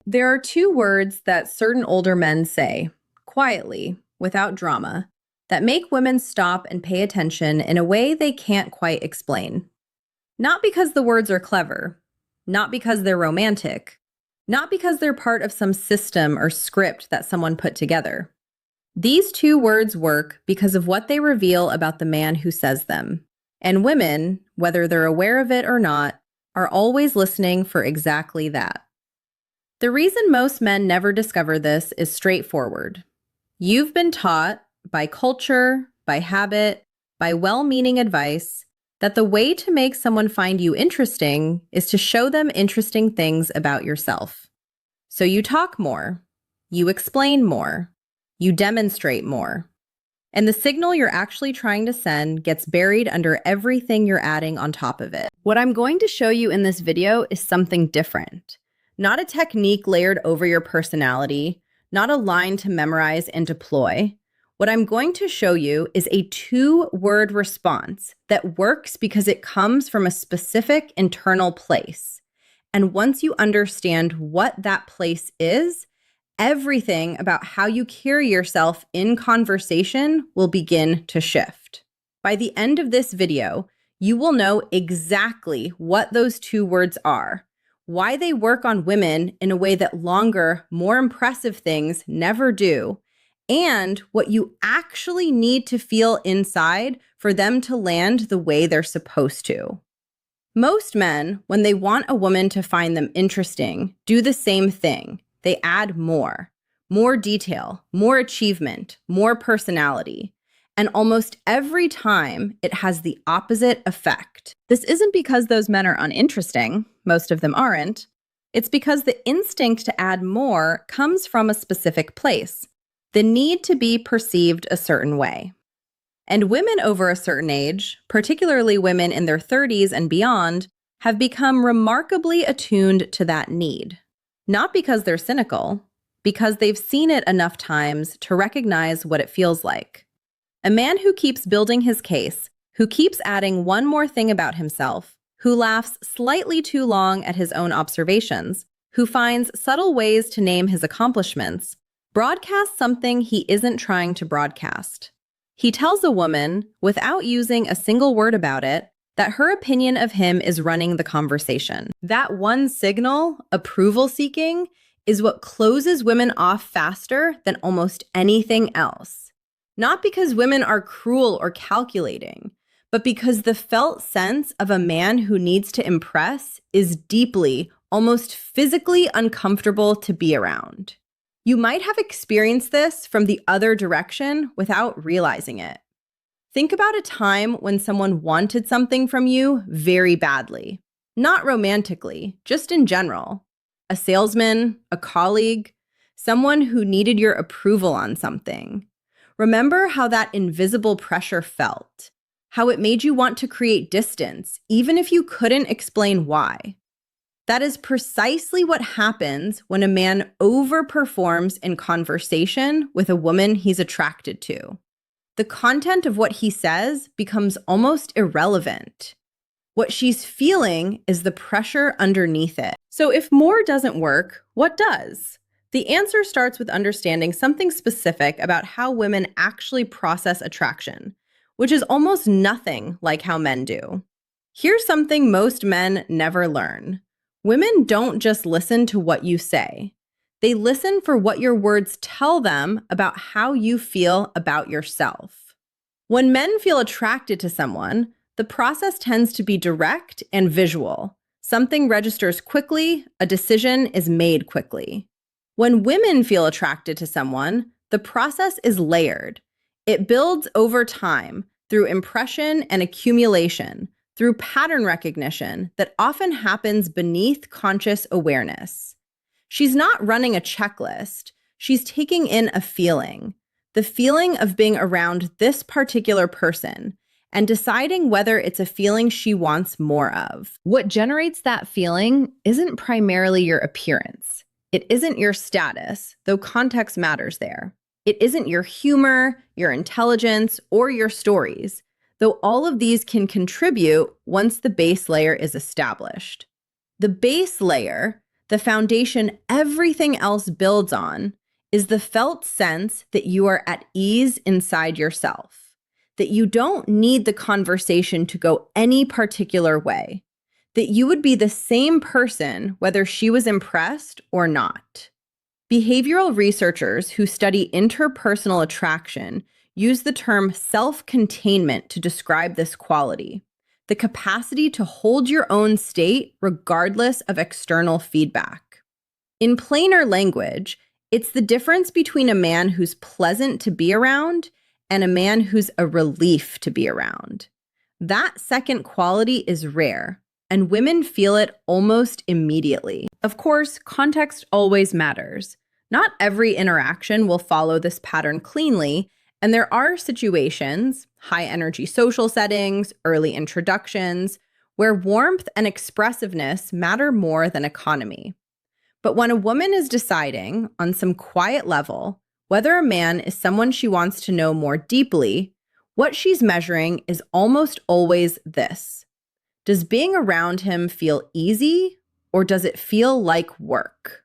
There are two words that certain older men say, quietly, without drama, that make women stop and pay attention in a way they can't quite explain. Not because the words are clever, not because they're romantic, not because they're part of some system or script that someone put together. These two words work because of what they reveal about the man who says them. And women, whether they're aware of it or not, are always listening for exactly that. The reason most men never discover this is straightforward. You've been taught, by culture, by habit, by well-meaning advice, that the way to make someone find you interesting is to show them interesting things about yourself. So you talk more, you explain more, you demonstrate more. And the signal you're actually trying to send gets buried under everything you're adding on top of it. What I'm going to show you in this video is something different. Not a technique layered over your personality, not a line to memorize and deploy. What I'm going to show you is a two-word response that works because it comes from a specific internal place. And once you understand what that place is, everything about how you carry yourself in conversation will begin to shift. By the end of this video, you will know exactly what those two words are, why they work on women in a way that longer, more impressive things never do, and what you actually need to feel inside for them to land the way they're supposed to. Most men, when they want a woman to find them interesting, do the same thing. They add more detail, more achievement, more personality. And almost every time, it has the opposite effect. This isn't because those men are uninteresting. Most of them aren't. It's because the instinct to add more comes from a specific place, the need to be perceived a certain way. And women over a certain age, particularly women in their 30s and beyond, have become remarkably attuned to that need. Not because they're cynical, because they've seen it enough times to recognize what it feels like. A man who keeps building his case, who keeps adding one more thing about himself, who laughs slightly too long at his own observations, who finds subtle ways to name his accomplishments, broadcasts something he isn't trying to broadcast. He tells a woman, without using a single word about it, that her opinion of him is running the conversation. That one signal, approval seeking, is what closes women off faster than almost anything else. Not because women are cruel or calculating, but because the felt sense of a man who needs to impress is deeply, almost physically uncomfortable to be around. You might have experienced this from the other direction without realizing it. Think about a time when someone wanted something from you very badly. Not romantically, just in general. A salesman, a colleague, someone who needed your approval on something. Remember how that invisible pressure felt, how it made you want to create distance, even if you couldn't explain why. That is precisely what happens when a man overperforms in conversation with a woman he's attracted to. The content of what he says becomes almost irrelevant. What she's feeling is the pressure underneath it. So if more doesn't work, what does? The answer starts with understanding something specific about how women actually process attraction, which is almost nothing like how men do. Here's something most men never learn. Women don't just listen to what you say. They listen for what your words tell them about how you feel about yourself. When men feel attracted to someone, the process tends to be direct and visual. Something registers quickly, a decision is made quickly. When women feel attracted to someone, the process is layered. It builds over time through impression and accumulation, through pattern recognition that often happens beneath conscious awareness. She's not running a checklist. She's taking in a feeling, the feeling of being around this particular person, and deciding whether it's a feeling she wants more of. What generates that feeling isn't primarily your appearance. It isn't your status, though context matters there. It isn't your humor, your intelligence, or your stories, though all of these can contribute once the base layer is established. The base layer, The foundation everything else builds on is the felt sense that you are at ease inside yourself, that you don't need the conversation to go any particular way, that you would be the same person whether she was impressed or not. Behavioral researchers who study interpersonal attraction use the term self-containment to describe this quality, the capacity to hold your own state regardless of external feedback. In plainer language, it's the difference between a man who's pleasant to be around and a man who's a relief to be around. That second quality is rare, and women feel it almost immediately. Of course, context always matters. Not every interaction will follow this pattern cleanly, and there are situations, high-energy social settings, early introductions, where warmth and expressiveness matter more than economy. But when a woman is deciding, on some quiet level, whether a man is someone she wants to know more deeply, what she's measuring is almost always this. Does being around him feel easy, or does it feel like work?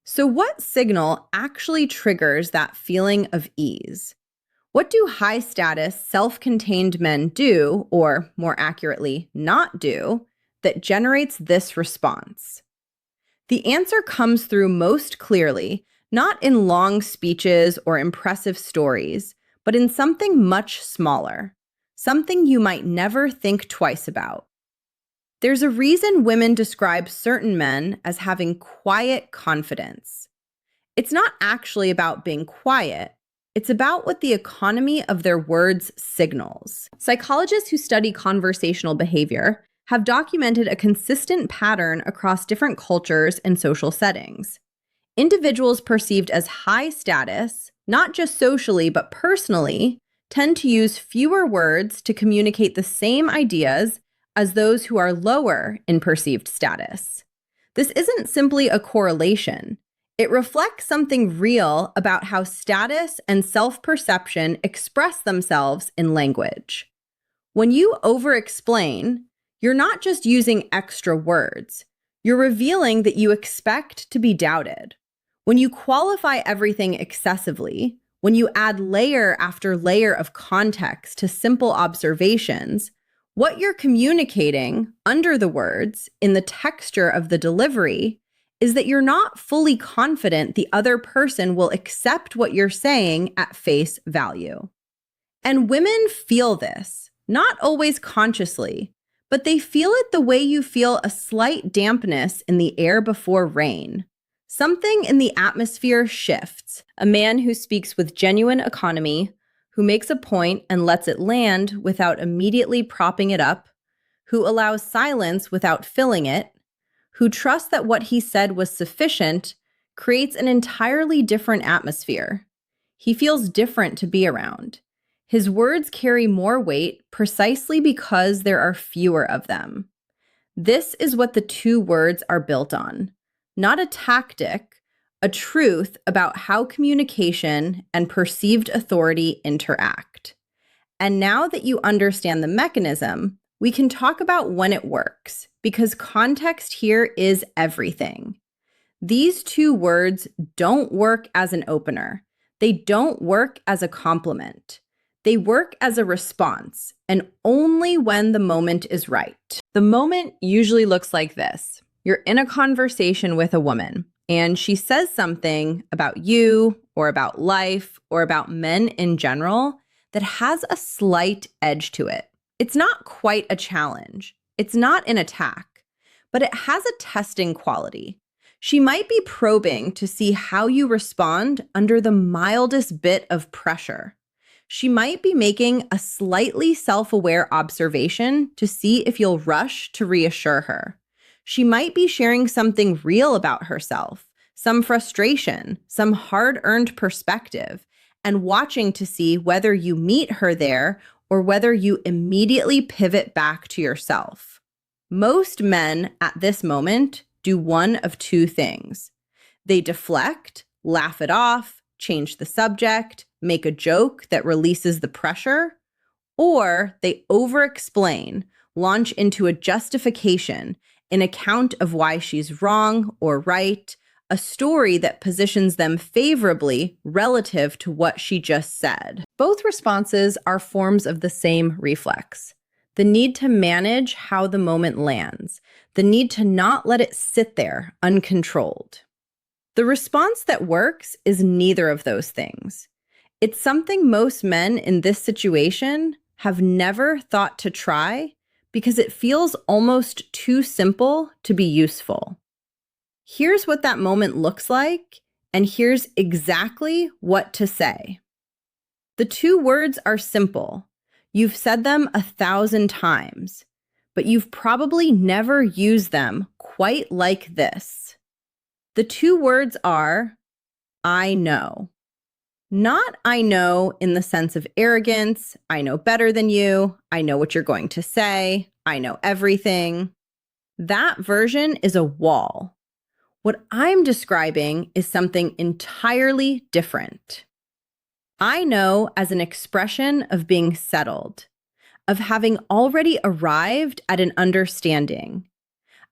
So what signal actually triggers that feeling of ease? What do high-status, self-contained men do, or more accurately, not do, that generates this response? The answer comes through most clearly, not in long speeches or impressive stories, but in something much smaller, something you might never think twice about. There's a reason women describe certain men as having quiet confidence. It's not actually about being quiet. It's about what the economy of their words signals. Psychologists who study conversational behavior have documented a consistent pattern across different cultures and social settings. Individuals perceived as high status, not just socially but personally, tend to use fewer words to communicate the same ideas as those who are lower in perceived status. This isn't simply a correlation. It reflects something real about how status and self-perception express themselves in language. When you over-explain, you're not just using extra words. You're revealing that you expect to be doubted. When you qualify everything excessively, when you add layer after layer of context to simple observations, what you're communicating under the words, in the texture of the delivery, is that you're not fully confident the other person will accept what you're saying at face value. And women feel this, not always consciously, but they feel it the way you feel a slight dampness in the air before rain. Something in the atmosphere shifts. A man who speaks with genuine economy, who makes a point and lets it land without immediately propping it up, who allows silence without filling it, who trusts that what he said was sufficient, creates an entirely different atmosphere. He feels different to be around. His words carry more weight precisely because there are fewer of them. This is what the two words are built on. Not a tactic, a truth about how communication and perceived authority interact. And now that you understand the mechanism, we can talk about when it works, because context here is everything. These two words don't work as an opener. They don't work as a compliment. They work as a response, and only when the moment is right. The moment usually looks like this. You're in a conversation with a woman, and she says something about you, or about life, or about men in general that has a slight edge to it. It's not quite a challenge. It's not an attack, but it has a testing quality. She might be probing to see how you respond under the mildest bit of pressure. She might be making a slightly self-aware observation to see if you'll rush to reassure her. She might be sharing something real about herself, some frustration, some hard-earned perspective, and watching to see whether you meet her there or whether you immediately pivot back to yourself. Most men at this moment do one of two things. They deflect, laugh it off, change the subject, make a joke that releases the pressure, or they over-explain, launch into a justification, an account of why she's wrong or right, a story that positions them favorably relative to what she just said. Both responses are forms of the same reflex. The need to manage how the moment lands, the need to not let it sit there uncontrolled. The response that works is neither of those things. It's something most men in this situation have never thought to try because it feels almost too simple to be useful. Here's what that moment looks like, and here's exactly what to say. The two words are simple. You've said them 1,000 times, but you've probably never used them quite like this. The two words are, I know. Not I know in the sense of arrogance, I know better than you, I know what you're going to say, I know everything. That version is a wall. What I'm describing is something entirely different. I know as an expression of being settled, of having already arrived at an understanding,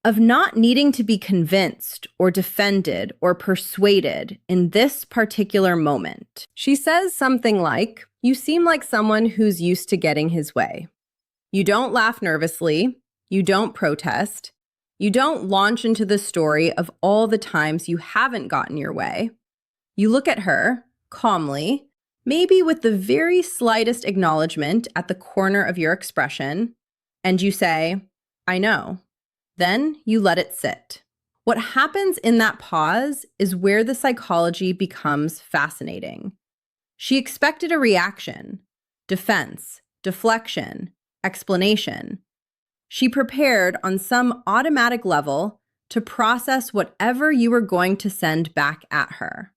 of not needing to be convinced or defended or persuaded in this particular moment. She says something like, "You seem like someone who's used to getting his way. You don't laugh nervously. You don't protest. You don't launch into the story of all the times you haven't gotten your way. You look at her, calmly, maybe with the very slightest acknowledgement at the corner of your expression, and you say, I know. Then you let it sit." What happens in that pause is where the psychology becomes fascinating. She expected a reaction, defense, deflection, explanation. She prepared on some automatic level to process whatever you were going to send back at her.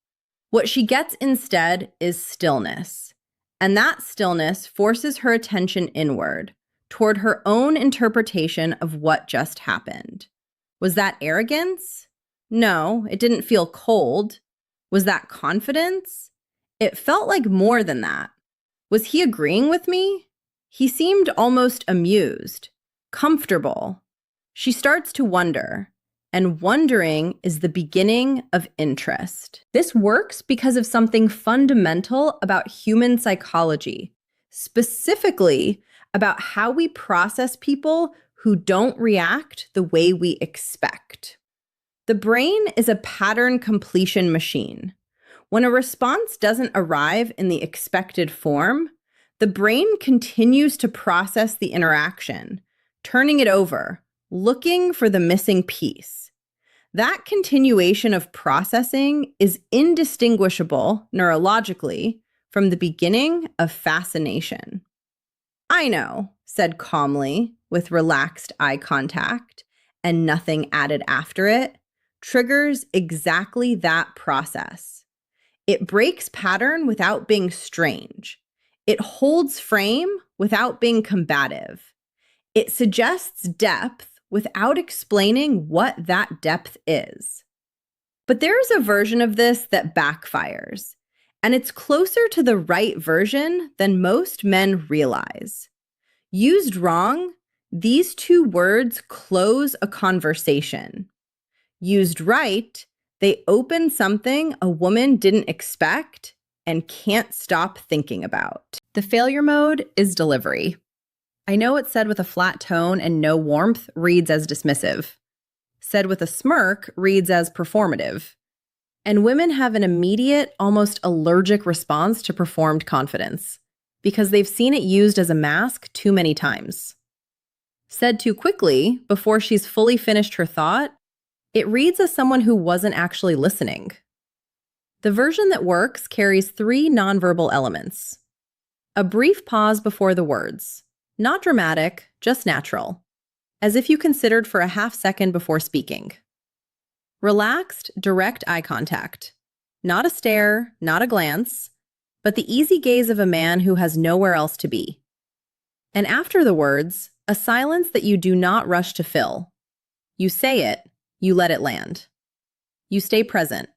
What she gets instead is stillness, and that stillness forces her attention inward, toward her own interpretation of what just happened. Was that arrogance? No, it didn't feel cold. Was that confidence? It felt like more than that. Was he agreeing with me? He seemed almost amused. Comfortable. She starts to wonder, and wondering is the beginning of interest. This works because of something fundamental about human psychology, specifically about how we process people who don't react the way we expect. The brain is a pattern completion machine. When a response doesn't arrive in the expected form, the brain continues to process the interaction, turning it over, looking for the missing piece. That continuation of processing is indistinguishable neurologically from the beginning of fascination. I know, said calmly, with relaxed eye contact and nothing added after it, triggers exactly that process. It breaks pattern without being strange. It holds frame without being combative. It suggests depth without explaining what that depth is. But there's a version of this that backfires, and it's closer to the right version than most men realize. Used wrong, these two words close a conversation. Used right, they open something a woman didn't expect and can't stop thinking about. The failure mode is delivery. I know it's said with a flat tone and no warmth reads as dismissive. Said with a smirk reads as performative. And women have an immediate, almost allergic response to performed confidence because they've seen it used as a mask too many times. Said too quickly, before she's fully finished her thought, it reads as someone who wasn't actually listening. The version that works carries 3 nonverbal elements. A brief pause before the words. Not dramatic, just natural, as if you considered for a half second before speaking. Relaxed, direct eye contact. Not a stare, not a glance, but the easy gaze of a man who has nowhere else to be. And after the words, a silence that you do not rush to fill. You say it, you let it land. You stay present.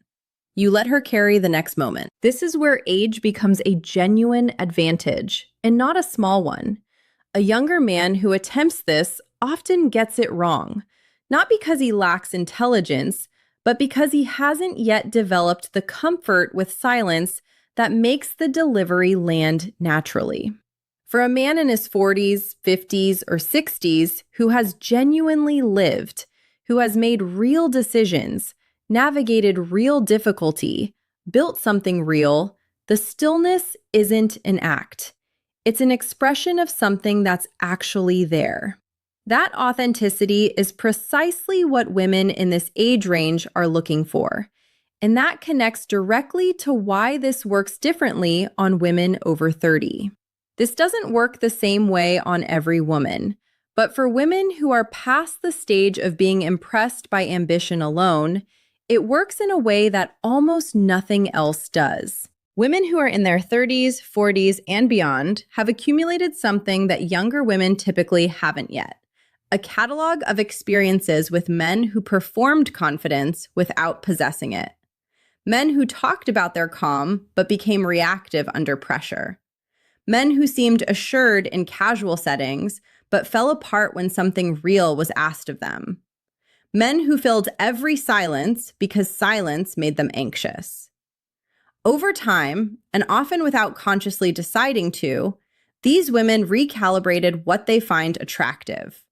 You let her carry the next moment. This is where age becomes a genuine advantage, and not a small one. A younger man who attempts this often gets it wrong, Not because he lacks intelligence, but because he hasn't yet developed the comfort with silence that makes the delivery land naturally. For a man in his 40s, 50s, or 60s who has genuinely lived, who has made real decisions, navigated real difficulty, built something real, the stillness isn't an act. It's an expression of something that's actually there. That authenticity is precisely what women in this age range are looking for. And that connects directly to why this works differently on women over 30. This doesn't work the same way on every woman, but for women who are past the stage of being impressed by ambition alone, it works in a way that almost nothing else does. Women who are in their 30s, 40s, and beyond have accumulated something that younger women typically haven't yet: a catalog of experiences with men who performed confidence without possessing it. Men who talked about their calm but became reactive under pressure. Men who seemed assured in casual settings but fell apart when something real was asked of them. Men who filled every silence because silence made them anxious. Over time, and often without consciously deciding to, these women recalibrated what they find attractive.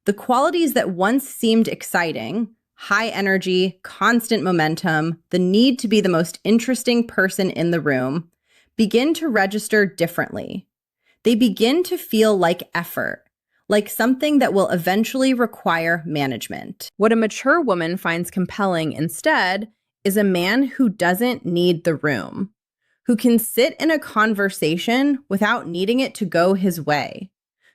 The qualities that once seemed exciting, high energy, constant momentum, the need to be the most interesting person in the room, begin to register differently. They begin to feel like effort, like something that will eventually require management. What a mature woman finds compelling instead is a man who doesn't need the room, who can sit in a conversation without needing it to go his way,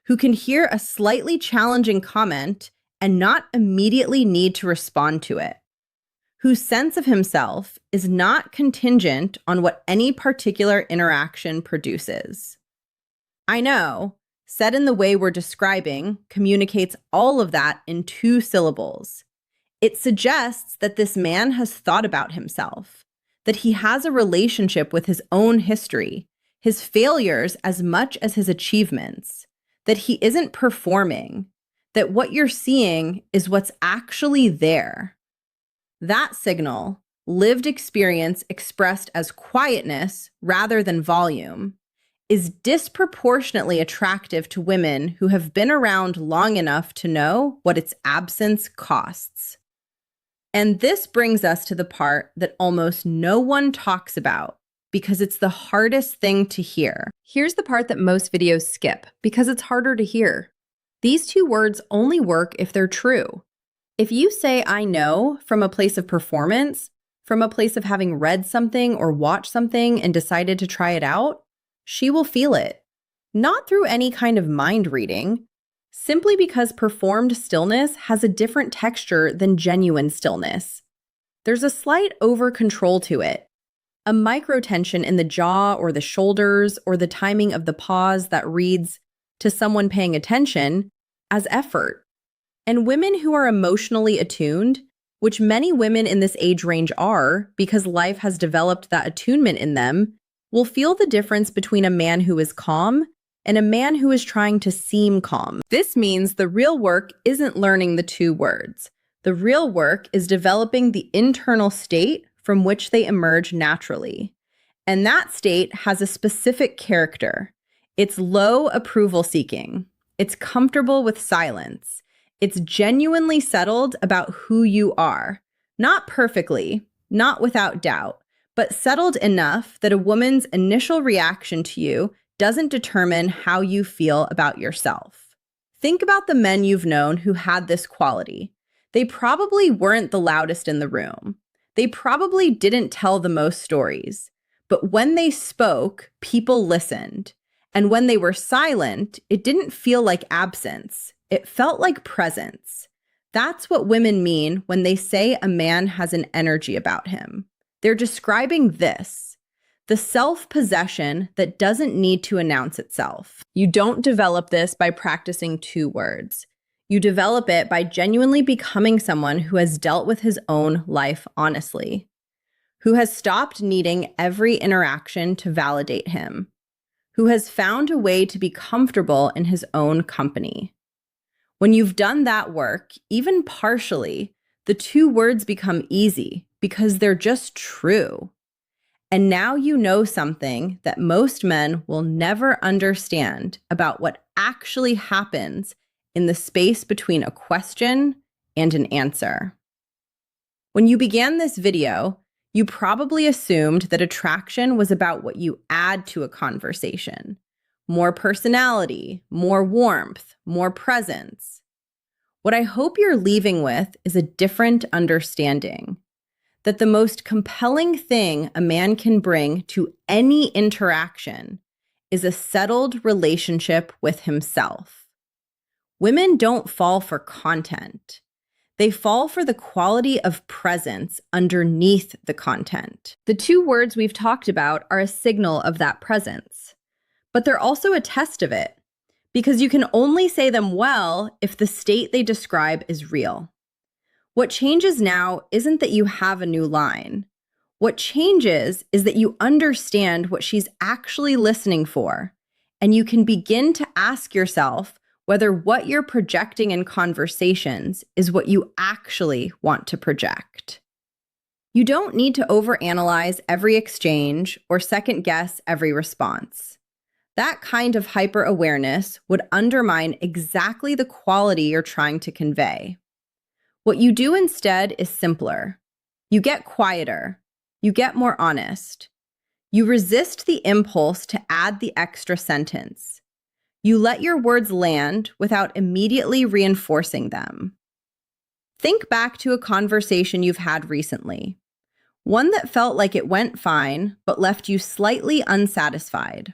who can hear a slightly challenging comment and not immediately need to respond to it, whose sense of himself is not contingent on what any particular interaction produces. I know, said in the way we're describing, communicates all of that in 2 syllables. It suggests that this man has thought about himself, that he has a relationship with his own history, his failures as much as his achievements, that he isn't performing, that what you're seeing is what's actually there. That signal, lived experience expressed as quietness rather than volume, is disproportionately attractive to women who have been around long enough to know what its absence costs. And this brings us to the part that almost no one talks about because it's the hardest thing to hear. Here's the part that most videos skip because it's harder to hear. These 2 words only work if they're true. If you say "I know" from a place of performance, from a place of having read something or watched something and decided to try it out, she will feel it. Not through any kind of mind reading, simply because performed stillness has a different texture than genuine stillness. There's a slight over-control to it, a micro-tension in the jaw or the shoulders or the timing of the pause that reads, to someone paying attention, as effort. And women who are emotionally attuned, which many women in this age range are because life has developed that attunement in them, will feel the difference between a man who is calm and a man who is trying to seem calm. This means the real work isn't learning the 2 words. The real work is developing the internal state from which they emerge naturally. And that state has a specific character. It's low approval seeking. It's comfortable with silence. It's genuinely settled about who you are. Not perfectly, not without doubt, but settled enough that a woman's initial reaction to you doesn't determine how you feel about yourself. Think about the men you've known who had this quality. They probably weren't the loudest in the room. They probably didn't tell the most stories. But when they spoke, people listened. And when they were silent, it didn't feel like absence. It felt like presence. That's what women mean when they say a man has an energy about him. They're describing this, the self-possession that doesn't need to announce itself. You don't develop this by practicing 2 words. You develop it by genuinely becoming someone who has dealt with his own life honestly, who has stopped needing every interaction to validate him, who has found a way to be comfortable in his own company. When you've done that work, even partially, the two words become easy because they're just true. And now you know something that most men will never understand about what actually happens in the space between a question and an answer. When you began this video, you probably assumed that attraction was about what you add to a conversation. More personality, more warmth, more presence. What I hope you're leaving with is a different understanding. That the most compelling thing a man can bring to any interaction is a settled relationship with himself. Women don't fall for content. They fall for the quality of presence underneath the content. The two words we've talked about are a signal of that presence, but they're also a test of it, because you can only say them well if the state they describe is real. What changes now isn't that you have a new line. What changes is that you understand what she's actually listening for, and you can begin to ask yourself whether what you're projecting in conversations is what you actually want to project. You don't need to overanalyze every exchange or second-guess every response. That kind of hyper-awareness would undermine exactly the quality you're trying to convey. What you do instead is simpler. You get quieter. You get more honest. You resist the impulse to add the extra sentence. You let your words land without immediately reinforcing them. Think back to a conversation you've had recently. One that felt like it went fine, but left you slightly unsatisfied.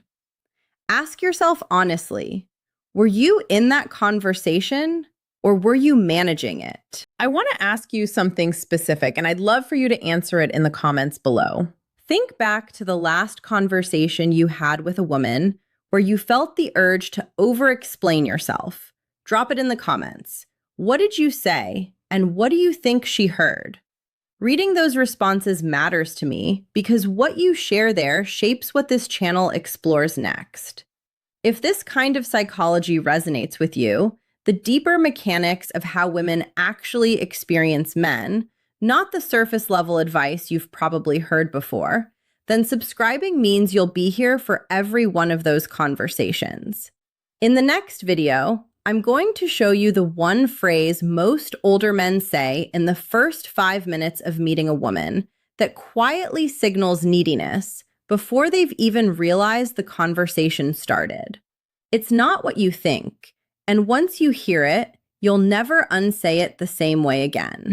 Ask yourself honestly, were you in that conversation? Or were you managing it? I want to ask you something specific, and I'd love for you to answer it in the comments below. Think back to the last conversation you had with a woman where you felt the urge to over-explain yourself. Drop it in the comments. What did you say, and what do you think she heard? Reading those responses matters to me because what you share there shapes what this channel explores next. If this kind of psychology resonates with you, the deeper mechanics of how women actually experience men, not the surface-level advice you've probably heard before, then subscribing means you'll be here for every one of those conversations. In the next video, I'm going to show you the one phrase most older men say in the first 5 minutes of meeting a woman that quietly signals neediness before they've even realized the conversation started. It's not what you think. And once you hear it, you'll never unsay it the same way again.